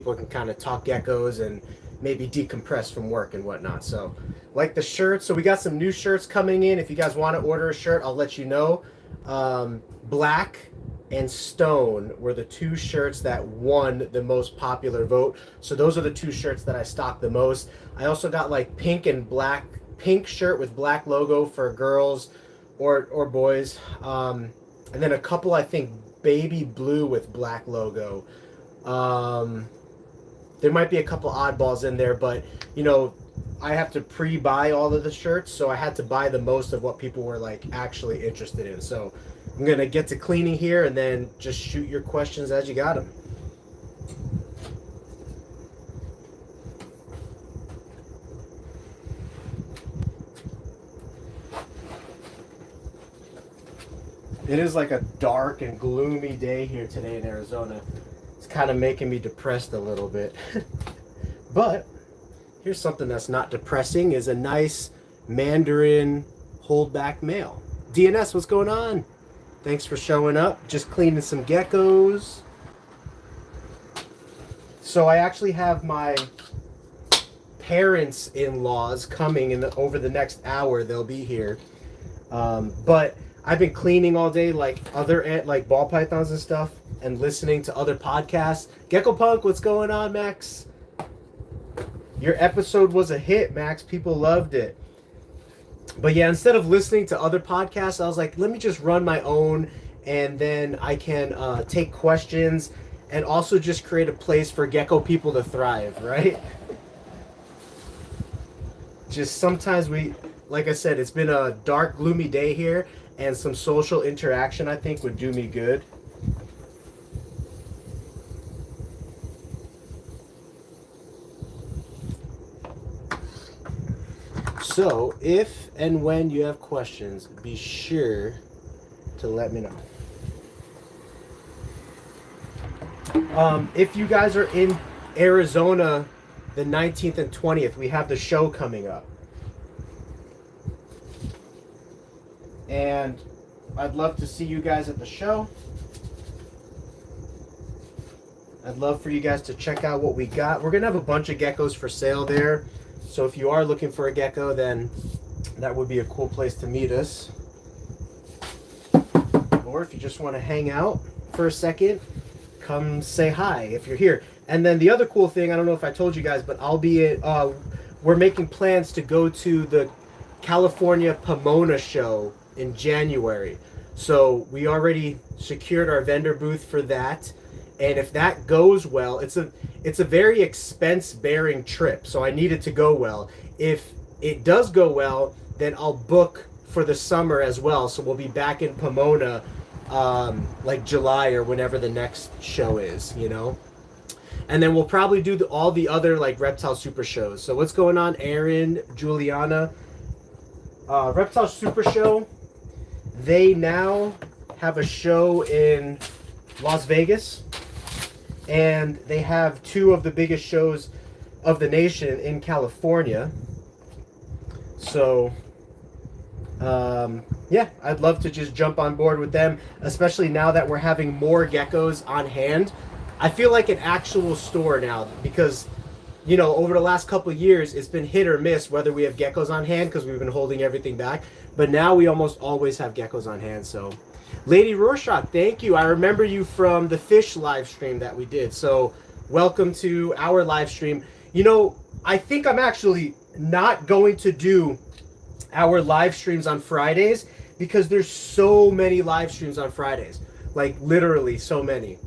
people can kind of talk geckos and maybe decompress from work and whatnot. So like the shirts, so we got some new shirts coming in. If you guys want to order a shirt, I'll let you know. Black and Stone were the two shirts that won the most popular vote. So those are the two shirts that I stocked the most. I also got like pink and black, pink shirt with black logo for girls or boys. And then a couple, I think, baby blue with black logo. There might be a couple oddballs in there, but you know, I have to pre-buy all of the shirts, so I had to buy the most of what people were like actually interested in. So I'm gonna get to cleaning here and then just shoot your questions as you got them. It is like a dark and gloomy day here today in Arizona. It's kind of making me depressed a little bit. But here's something that's not depressing, is a nice Mandarin holdback male. DNS, what's going on? Thanks for showing up. Just cleaning some geckos. So I actually have my parents-in-laws coming over the next hour. They'll be here. But I've been cleaning all day, like ball pythons and stuff, and listening to other podcasts. Gecko Punk, what's going on, Max? Your episode was a hit, Max. People loved it. But yeah, instead of listening to other podcasts, I was like, let me just run my own, and then I can take questions and also just create a place for gecko people to thrive, right? Just sometimes like I said, it's been a dark, gloomy day here, and some social interaction, I think, would do me good. So, if and when you have questions, be sure to let me know. If you guys are in Arizona the 19th and 20th, we have the show coming up. And I'd love to see you guys at the show. I'd love for you guys to check out what we got. We're going to have a bunch of geckos for sale there. So if you are looking for a gecko, then that would be a cool place to meet us. Or if you just want to hang out for a second, come say hi if you're here. And then the other cool thing, I don't know if I told you guys, but I'll be at, we're making plans to go to the California Pomona show in January. So we already secured our vendor booth for that. And if that goes well, it's a very expense-bearing trip, so I need it to go well. If it does go well, then I'll book for the summer as well. So we'll be back in Pomona like July or whenever the next show is, you know? And then we'll probably do all the other like Reptile Super shows. So what's going on, Aaron, Juliana? Reptile Super Show, they now have a show in Las Vegas. And they have two of the biggest shows of the nation in California. So, yeah, I'd love to just jump on board with them, especially now that we're having more geckos on hand. I feel like an actual store now because, you know, over the last couple of years, it's been hit or miss whether we have geckos on hand because we've been holding everything back. But now we almost always have geckos on hand, so... Lady Rorschach, thank you. I remember you from the fish live stream that we did. So welcome to our live stream. You know, I think I'm actually not going to do our live streams on Fridays because there's so many live streams on Fridays. Like literally so many.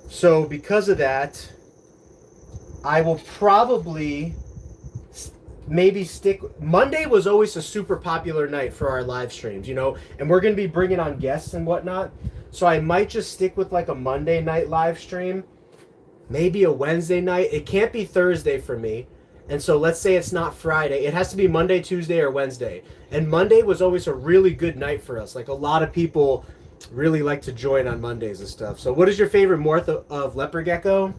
So because of that, I will probably... maybe stick. Monday was always a super popular night for our live streams, you know, and we're going to be bringing on guests and whatnot. So I might just stick with like a Monday night live stream, maybe a Wednesday night. It can't be Thursday for me. And so let's say it's not Friday. It has to be Monday, Tuesday, or Wednesday. And Monday was always a really good night for us. Like a lot of people really like to join on Mondays and stuff. So what is your favorite morph of leopard gecko?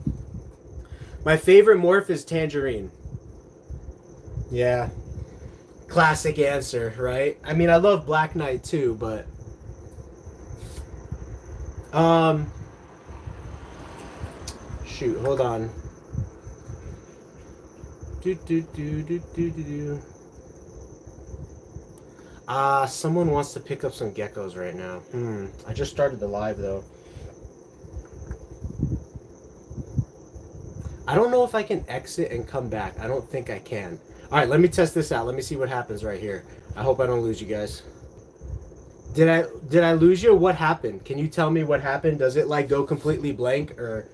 My favorite morph is Tangerine. Yeah, classic answer, right? I mean, I love Black Knight too, but shoot, hold on. Someone wants to pick up some geckos right now. I just started the live though. I don't know if I can exit and come back. I don't think I can. All right, let me test this out. Let me see what happens right here. I hope I don't lose you guys. Did I lose you? What happened? Can you tell me what happened? Does it like go completely blank or?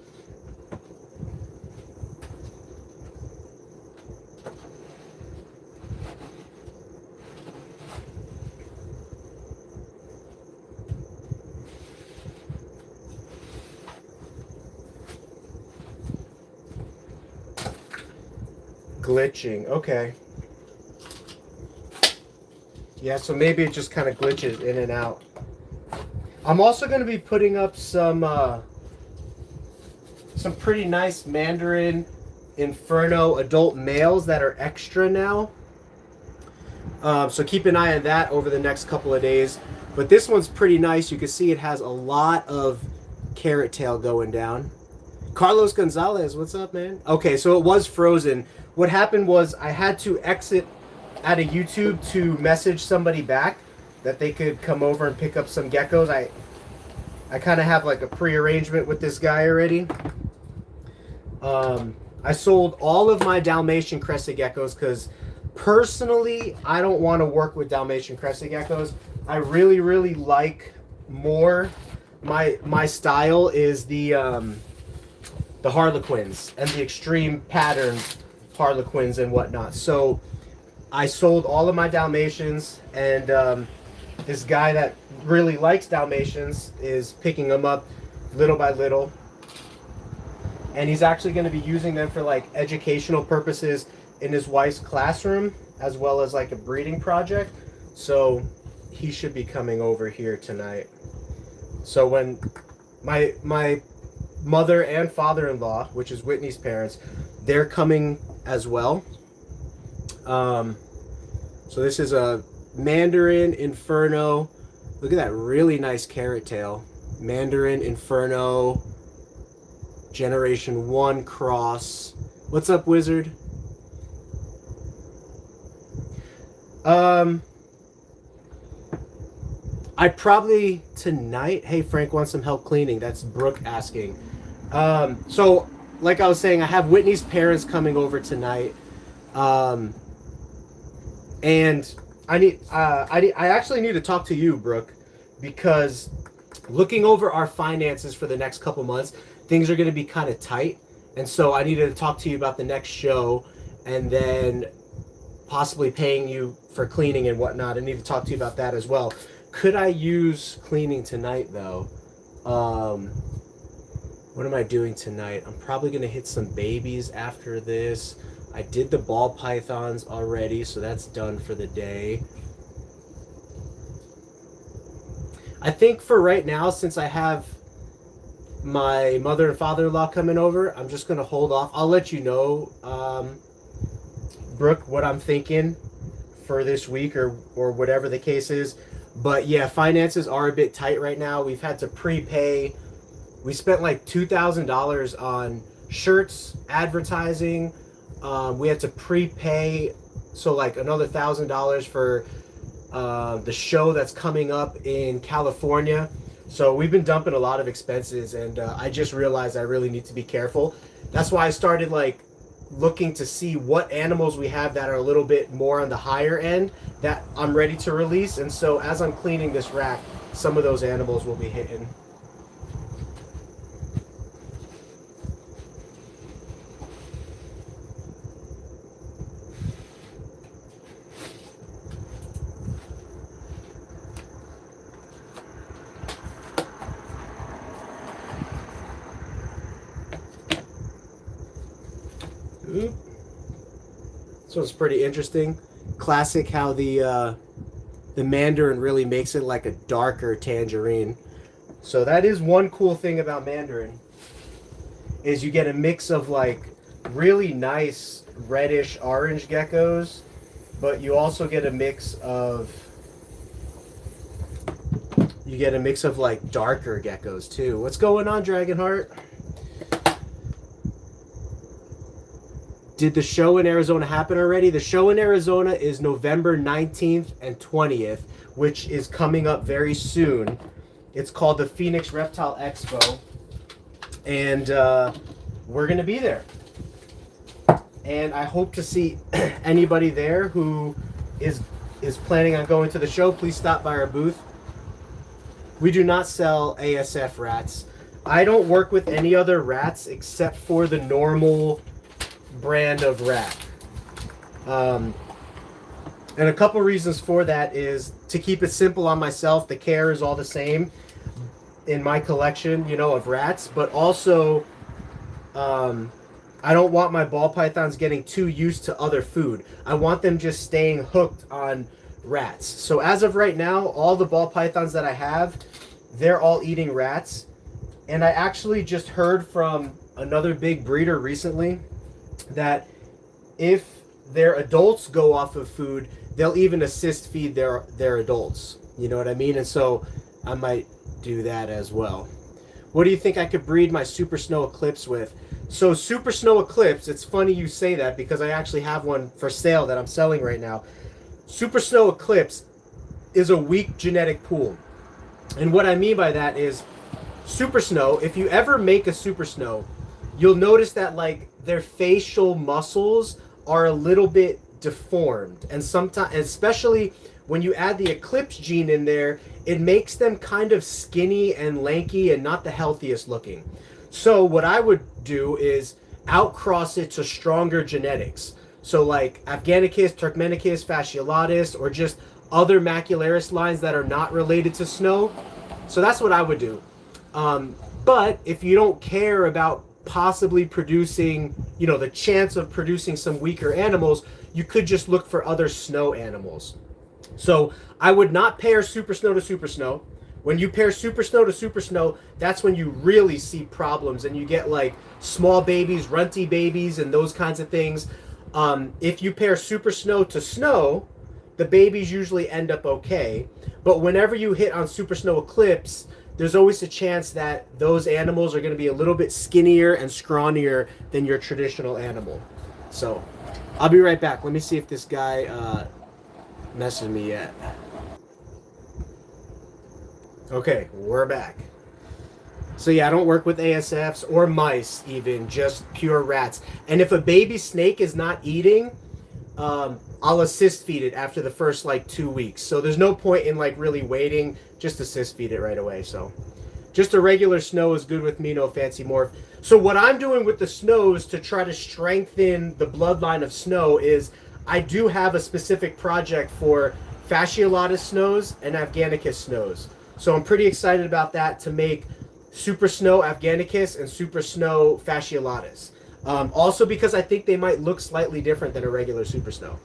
Glitching. Okay. Yeah, so maybe it just kind of glitches in and out. I'm also going to be putting up some pretty nice Mandarin Inferno adult males that are extra now. So keep an eye on that over the next couple of days. But this one's pretty nice. You can see it has a lot of carrot tail going down. Carlos Gonzalez, what's up, man? Okay, so it was frozen. What happened was I had to exit out of YouTube to message somebody back that they could come over and pick up some geckos. I kind of have like a pre-arrangement with this guy already. I sold all of my Dalmatian crested geckos because personally I don't want to work with Dalmatian crested geckos. I really, really like more. My style is the Harlequins and the extreme pattern Harlequins and whatnot. So I sold all of my Dalmatians, and this guy that really likes Dalmatians is picking them up little by little, and he's actually going to be using them for like educational purposes in his wife's classroom as well as like a breeding project. So he should be coming over here tonight. So when my mother and father-in-law, which is Whitney's parents, they're coming as well. So this is a Mandarin Inferno. Look at that really nice carrot tail. Mandarin Inferno Generation 1 cross. What's up, Wizard? I probably tonight. Hey, Frank wants some help cleaning. That's Brooke asking. So like I was saying, I have Whitney's parents coming over tonight. And I actually need to talk to you, Brooke, because looking over our finances for the next couple months, things are going to be kind of tight. And so I needed to talk to you about the next show and then possibly paying you for cleaning and whatnot. I need to talk to you about that as well. Could I use cleaning tonight, though? What am I doing tonight? I'm probably going to hit some babies after this. I did the ball pythons already, so that's done for the day. I think for right now, since I have my mother and father-in-law coming over, I'm just going to hold off. I'll let you know, Brooke, what I'm thinking for this week or whatever the case is. But yeah, finances are a bit tight right now. We've had to prepay. We spent like $2,000 on shirts, advertising. We had to prepay, so like another $1,000 for the show that's coming up in California. So we've been dumping a lot of expenses, and I just realized I really need to be careful. That's why I started like looking to see what animals we have that are a little bit more on the higher end that I'm ready to release. And so as I'm cleaning this rack, some of those animals will be hitting. So it's pretty interesting. Classic how the Mandarin really makes it like a darker tangerine. So that is one cool thing about Mandarin, is you get a mix of like really nice reddish orange geckos, but you also get a mix of like darker geckos too. What's going on, Dragonheart? Did the show in Arizona happen already? The show in Arizona is November 19th and 20th, which is coming up very soon. It's called the Phoenix Reptile Expo, and we're going to be there. And I hope to see anybody there who is planning on going to the show. Please stop by our booth. We do not sell ASF rats. I don't work with any other rats except for the normal brand of rat. And a couple reasons for that is to keep it simple on myself. The care is all the same in my collection, you know, of rats, but also I don't want my ball pythons getting too used to other food. I want them just staying hooked on rats. So as of right now, all the ball pythons that I have, they're all eating rats. And I actually just heard from another big breeder recently that if their adults go off of food, they'll even assist feed their adults. You know what I mean? And so I might do that as well. What do you think I could breed my Super Snow Eclipse with? So Super Snow Eclipse, it's funny you say that because I actually have one for sale that I'm selling right now. Super Snow Eclipse is a weak genetic pool. And what I mean by that is Super Snow, if you ever make a Super Snow, you'll notice that like their facial muscles are a little bit deformed. And sometimes, especially when you add the Eclipse gene in there, it makes them kind of skinny and lanky and not the healthiest looking. So what I would do is outcross it to stronger genetics. So like Afghanicus, Turkmenicus, Fasciolatus, or just other macularis lines that are not related to snow. So that's what I would do. But if you don't care about possibly producing, you know, the chance of producing some weaker animals, you could just look for other snow animals. So I would not pair Super Snow to Super Snow. When you pair Super Snow to Super Snow, that's when you really see problems and you get like small babies, runty babies, and those kinds of things. If you pair Super Snow to Snow, the babies usually end up okay. But whenever you hit on Super Snow Eclipse, there's always a chance that those animals are going to be a little bit skinnier and scrawnier than your traditional animal. So I'll be right back. Let me see if this guy messes me yet. Okay, we're back. So yeah, I don't work with ASFs or mice even, just pure rats. And if a baby snake is not eating, I'll assist feed it after the first like 2 weeks. So there's no point in like really waiting, just assist feed it right away. So just a regular snow is good with me, no fancy morph. So what I'm doing with the snows to try to strengthen the bloodline of snow is I do have a specific project for Fasciolatus snows and Afghanicus snows. So I'm pretty excited about that to make Super Snow Afghanicus and Super Snow Fasciolatus. Also because I think they might look slightly different than a regular Super Snow.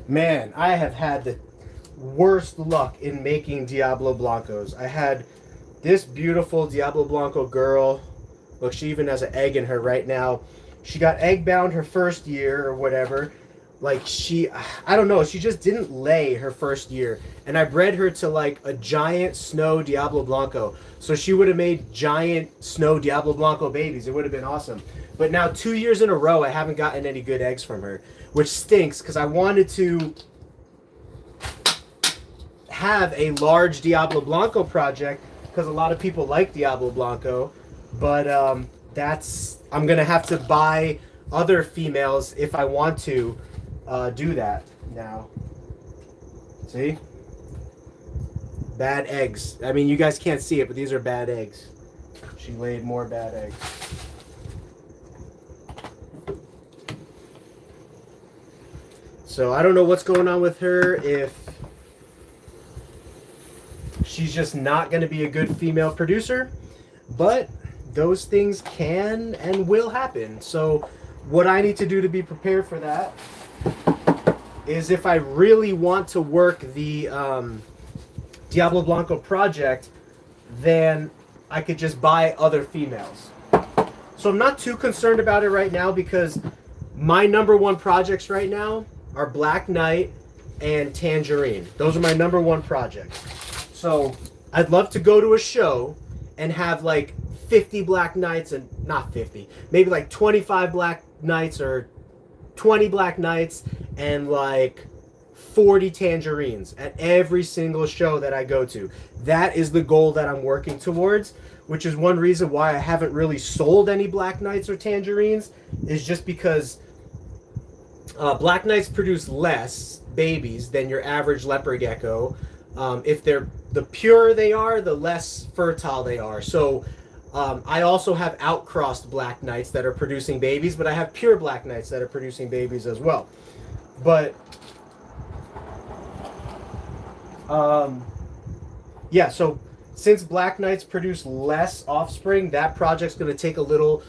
Man, I have had the worst luck in making Diablo Blancos. I had this beautiful Diablo Blanco girl. Look, she even has an egg in her right now. She got egg bound her first year or whatever. Like I don't know, she just didn't lay her first year. And I bred her to like a giant snow Diablo Blanco. So she would have made giant snow Diablo Blanco babies. It would have been awesome. But now 2 years in a row, I haven't gotten any good eggs from her, which stinks because I wanted to have a large Diablo Blanco project because a lot of people like Diablo Blanco. But I'm going to have to buy other females if I want to do that now. See? Bad eggs. I mean, you guys can't see it, but these are bad eggs. She laid more bad eggs. So I don't know what's going on with her, if she's just not going to be a good female producer, but those things can and will happen. So what I need to do to be prepared for that is if I really want to work the Diablo Blanco project, then I could just buy other females. So I'm not too concerned about it right now because my #1 projects right now are Black Knight and Tangerine. Those are my #1 projects. So I'd love to go to a show and have like 50 Black Knights, and not 50, maybe like 25 Black Knights or 20 Black Knights and like 40 Tangerines at every single show that I go to. That is the goal that I'm working towards, which is one reason why I haven't really sold any Black Knights or Tangerines, is just because Black Knights produce less babies than your average leopard gecko. If they're the purer they are, the less fertile they are. So I also have outcrossed Black Knights that are producing babies, but I have pure Black Knights that are producing babies as well. But yeah, so since Black Knights produce less offspring, that project's going to take a little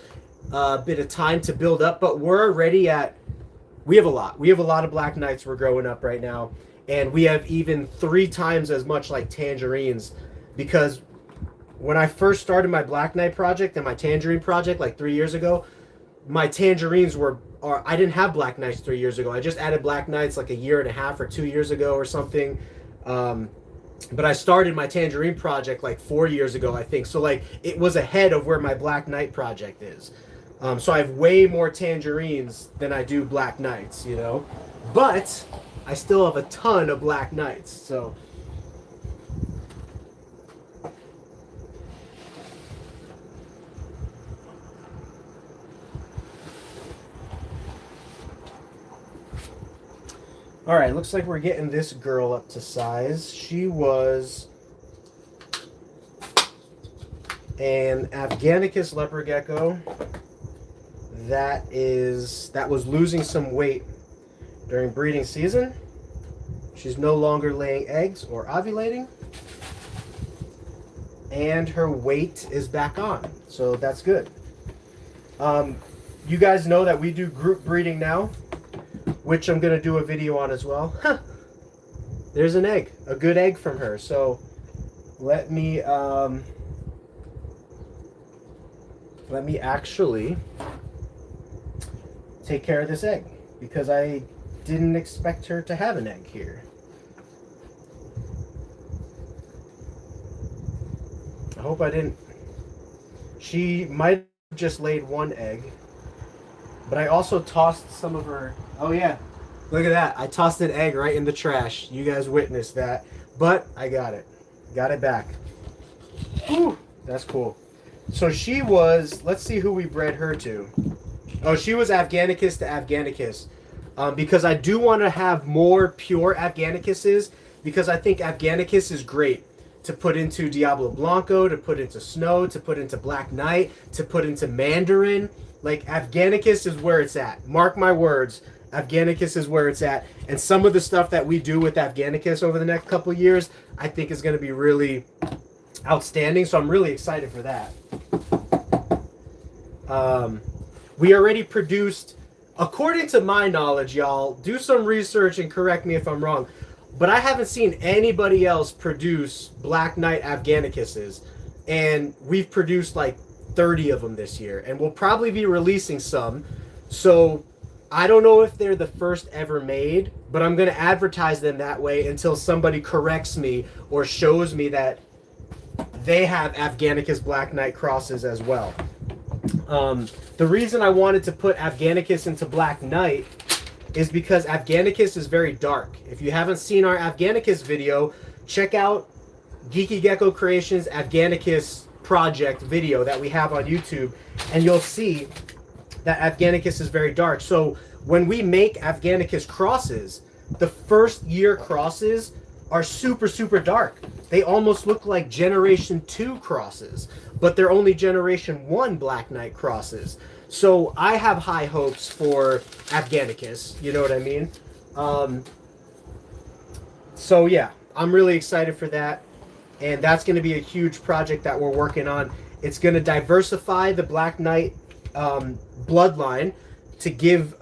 bit of time to build up, but we're already at, we have a lot of Black Knights we're growing up right now, and we have even 3 times as much like Tangerines, because when I first started my Black Knight project and my Tangerine project like 3 years ago, my Tangerines I didn't have Black Knights 3 years ago. I just added Black Knights like 1.5 years or 2 years ago or something. But I started my Tangerine project like 4 years ago, I think. So like it was ahead of where my Black Knight project is. So I have way more Tangerines than I do Black Knights, you know. But I still have a ton of Black Knights, so. All right, looks like we're getting this girl up to size. She was an Afghanicus leopard gecko that was losing some weight during breeding season. She's no longer laying eggs or ovulating, and her weight is back on, so that's good. You guys know that we do group breeding now, which I'm going to do a video on as well. Huh. There's an egg, a good egg from her. So let me actually take care of this egg, because I didn't expect her to have an egg here. I hope I didn't. She might have just laid 1 egg. But I also tossed some of her. Oh yeah, look at that. I tossed an egg right in the trash. You guys witnessed that. But I got it. Got it back. Whew, that's cool. So she was, let's see who we bred her to. Oh, she was Afghanicus to Afghanicus. Because I do want to have more pure Afghanicuses, because I think Afghanicus is great to put into Diablo Blanco, to put into Snow, to put into Black Knight, to put into Mandarin. Like, Afghanicus is where it's at. Mark my words, Afghanicus is where it's at. And some of the stuff that we do with Afghanicus over the next couple of years, I think is going to be really outstanding. So I'm really excited for that. We already produced, according to my knowledge, y'all, do some research and correct me if I'm wrong, but I haven't seen anybody else produce Black Knight Afghanicuses. And we've produced like 30 of them this year, and we'll probably be releasing some. So I don't know if they're the first ever made, but I'm going to advertise them that way until somebody corrects me or shows me that they have Afghanicus Black Knight crosses as well. The reason I wanted to put Afghanicus into Black Knight is because Afghanicus is very dark. If you haven't seen our Afghanicus video, check out Geeky Gecko Creations Afghanicus project video that we have on YouTube, and you'll see that Afghanicus is very dark. So when we make Afghanicus crosses, the first year crosses are super dark. They almost look like Generation 2 crosses, but they're only Generation 1 Black Knight crosses. So I have high hopes for Afghanicus, you know what I mean? So yeah, I'm really excited for that. And that's going to be a huge project that we're working on. It's going to diversify the Black Knight bloodline to give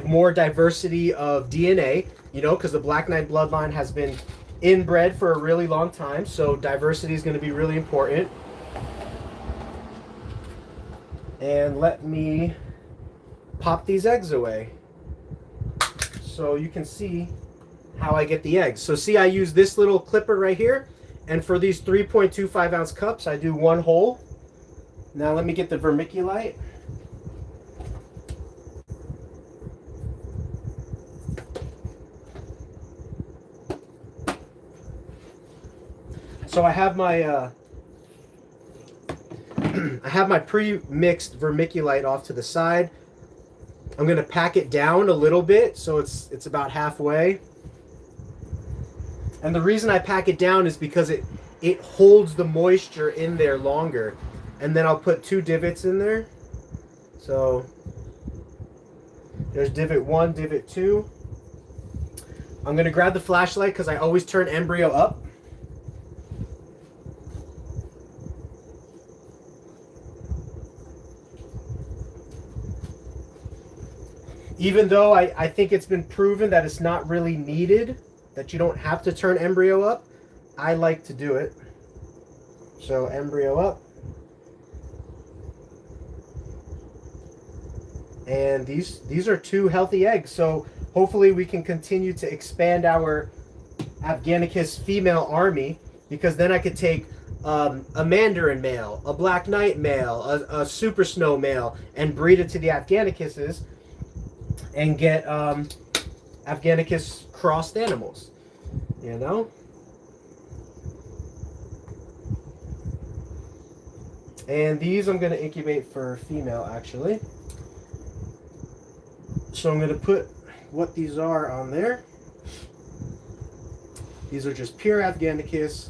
more diversity of DNA. You know, because the Black Knight bloodline has been inbred for a really long time, so diversity is going to be really important. And let me pop these eggs away so you can see how I get the eggs. So see, I use this little clipper right here, and for these 3.25 ounce cups, I do one hole. Now let me get the vermiculite. So I have my I have my pre-mixed vermiculite off to the side. I'm going to pack it down a little bit so it's about halfway. And the reason I pack it down is because it holds the moisture in there longer. And then I'll put 2 divots in there. So there's divot 1, divot 2. I'm going to grab the flashlight because I always turn embryo up. Even though I think it's been proven that it's not really needed, that you don't have to turn embryo up, I like to do it. So embryo up. And these are 2 healthy eggs. So hopefully we can continue to expand our Afghanicus female army, because then I could take a Mandarin male, a Black Knight male, a Super Snow male, and breed it to the Afghanicuses and get Afghanicus crossed animals, you know? And these I'm going to incubate for female, actually. So I'm going to put what these are on there. These are just pure Afghanicus,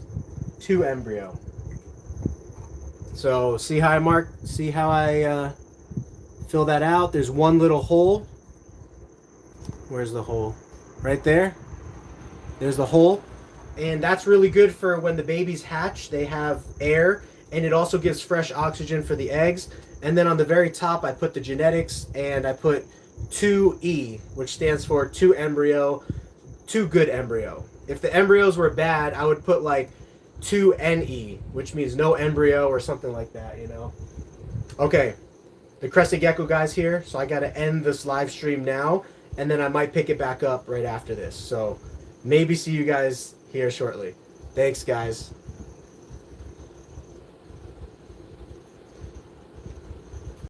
2 embryo. So see how I fill that out? There's one little hole. Where's the hole? Right there. There's the hole. And that's really good for when the babies hatch. They have air, and it also gives fresh oxygen for the eggs. And then on the very top, I put the genetics, and I put 2E, which stands for 2 embryo, 2 good embryo. If the embryos were bad, I would put like 2NE, which means no embryo or something like that, you know? Okay, the Crested Gecko guy's here, so I got to end this live stream now, and then I might pick it back up right after this. So maybe see you guys here shortly. Thanks, guys.